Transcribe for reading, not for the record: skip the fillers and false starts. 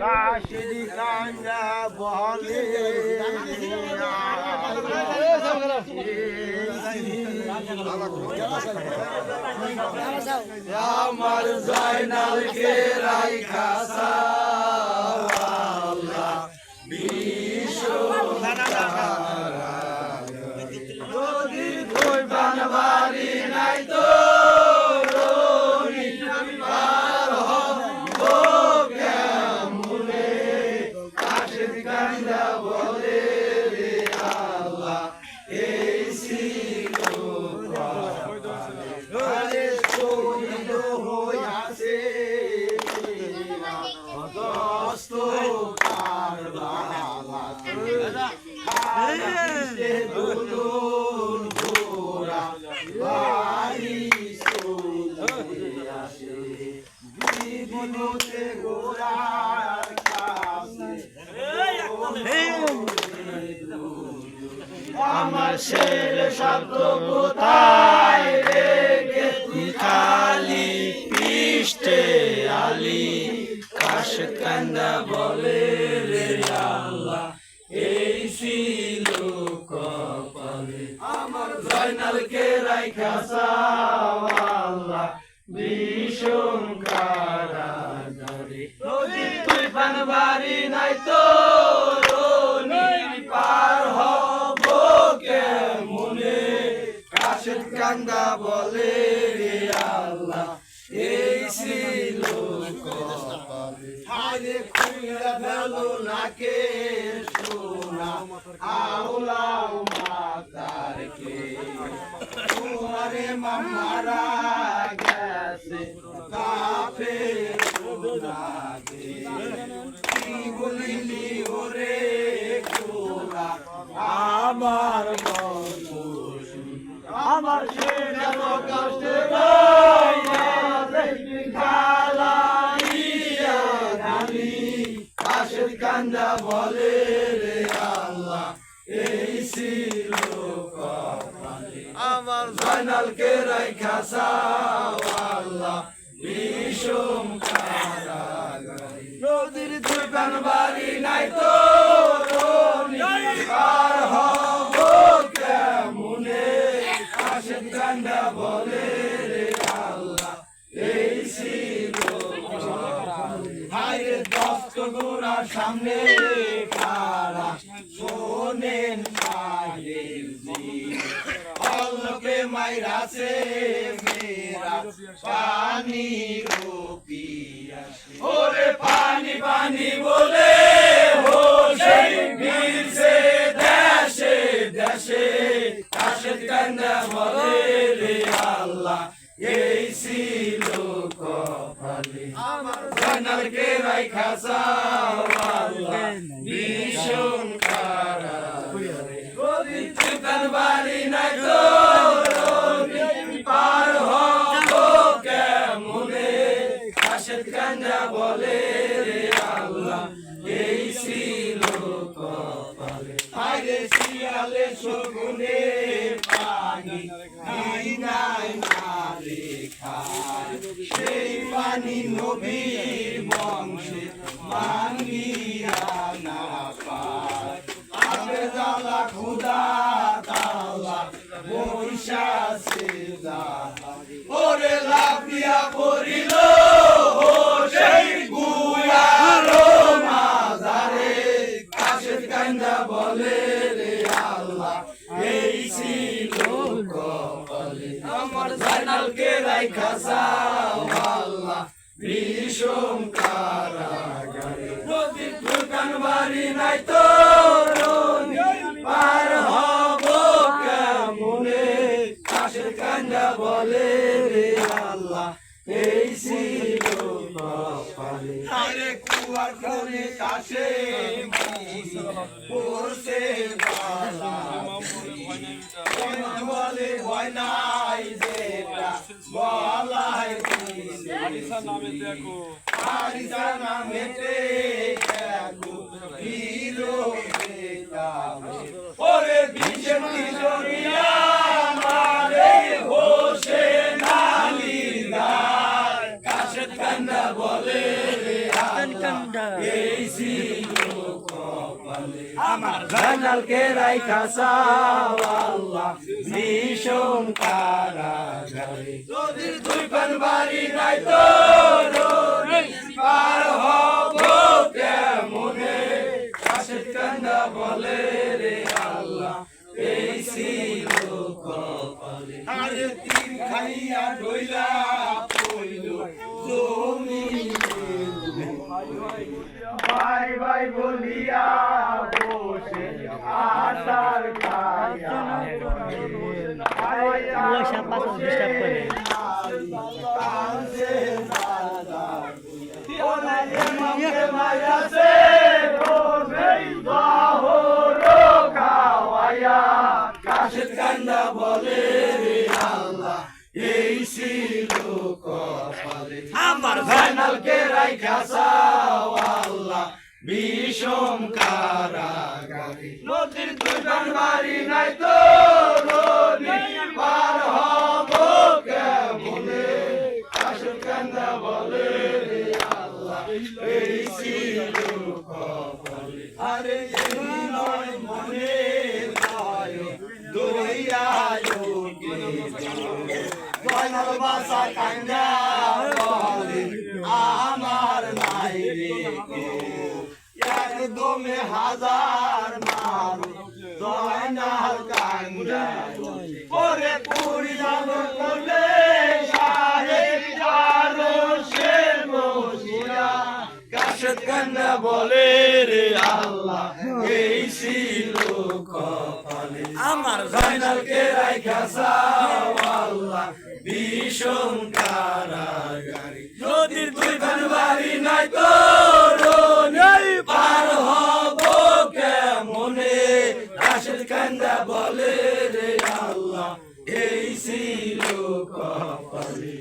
কাশিদি কান্দা বলে আমার জয়নালকে রাইখা সাওয়াল্লাহ বিশ্ব যদি কই বানবাড়ি নাই তো আমার শের শব্দ কোথায় রেখে খালি পৃষ্ঠে আলী কাশেদ কান্দা বলে রে আল্লাহ এই ছিল কপালে আমার জয়নালকে রাইখা সাওয়াল্লাহ বিষম কারাগারে যদি তুই পানবাড়ি নাই তো কান্দা বলে রে আল্লাহ এই ছিল কপালে হায় খুইলা ফেলো নাকে সোনা আওলাও মাতারকে তোমারে মামারা গেছে কাফের নাগে কি বলিলি ওরে খোলা আমার আমার শের কষ্টে খালাইয়া ধানি কাশেদ কান্দা বলে রে আল্লাহ এই ছিল কপালে আমার জয়নালকে রাইখা সাওয়াল্লাহ বিষম কারাগারে নদীর দুই পানবাড়ি নাই তো পার হব কেমনে কাশেদ কান্দা বলে রে আল্লাহ এই ছিল হায় দস্ত গোড়ার সামনে খারা শোনেন অল্পে মাইরাছে মেরা পানি ওরে পানি পানি বলে হো সেই বীরছে দেশে দেশে কাশেদ কান্দা বলে রে আল্লাহ এই ছিল কপালে আমার জয়নালকে রাইখা সাওয়াল্লাহ বিষম কারাগারে যদি তুই পানবাড়ি নাই তো পার হব কেমনে কাশেদ কান্দা বলে রে আল্লাহ এই ছিল কপালে আরে শিয়ালে শগুনে পানি নাই মারে খায় সেই পানি নবীর বংশে মাঙ্গিয়া না পায় আগে জ্বালা খুদা তালা বৈশাসে ওরে লাফিয়া পড়িল সেই গুয়ার মাজারে কাশেদ কান্দা বলে রে আল্লাহ এই ছিল কপালে আমার জয়নালকে রাইখা সাওয়াল্লাহ বিষম কারাগারে নদীর পানবাড়ি নাই তো পার হব কেমনে কাশেদ কান্দা বলে রে আল্লাহ এই ছিল কপালে আরে কুয়ার কোণে কাশে পড়ছে বালা বলে ভয় নাই যেটা বলাই আরিসা নামেতে দেখো হিরো ওরে বিশেষ কিশোরিয়া মারে হোসেন আলী কাশেদ কান্দা বলে রে এই ছিল কপালে আমার জানালকে রাইখা চাও আল্লাহ বিষম কারাগারে নদীর দুই পান বাড়ি নাই তো পার হব কেমনে আশেক কান্দা বলে রে আল্লাহ এই ছিল কপালে আরে তীর খাইয়া ঢইলা পইল জমিনে ভাই ভাই বলিয়া বসে আসার খায়া কান্দা বলে রে আল্লাহ এই ছিল কপালে আমার জানালকে রাইখা চাও আল্লাহ বিষম কারাগারে নদীর দুই পান বাড়ি নাই তো নদী পার হব কেমনে আশুর কান্দা বলে রে আল্লাহ এই ছিল কপালে আরে নয় মনে দইয়ায়ো জয়নাল বাসা কান্দা বলে আমার নাই রে একদমে হাজার মারু জয়নাল কান্দা ওরে পুরি যাব করলে সাহেব আরো শের বসিয়া কাশেদ কান্দা বলে রে আল্লাহ এই ছিল কপালে আমার জানালকে রাইখা চাও আল্লাহ বিষম কারাগারে নদীর দুই পান বাড়ি নাই তো পার হব কেমনে কাশেদ কান্দা বলে রে আল্লাহ এই ছিল কপালে।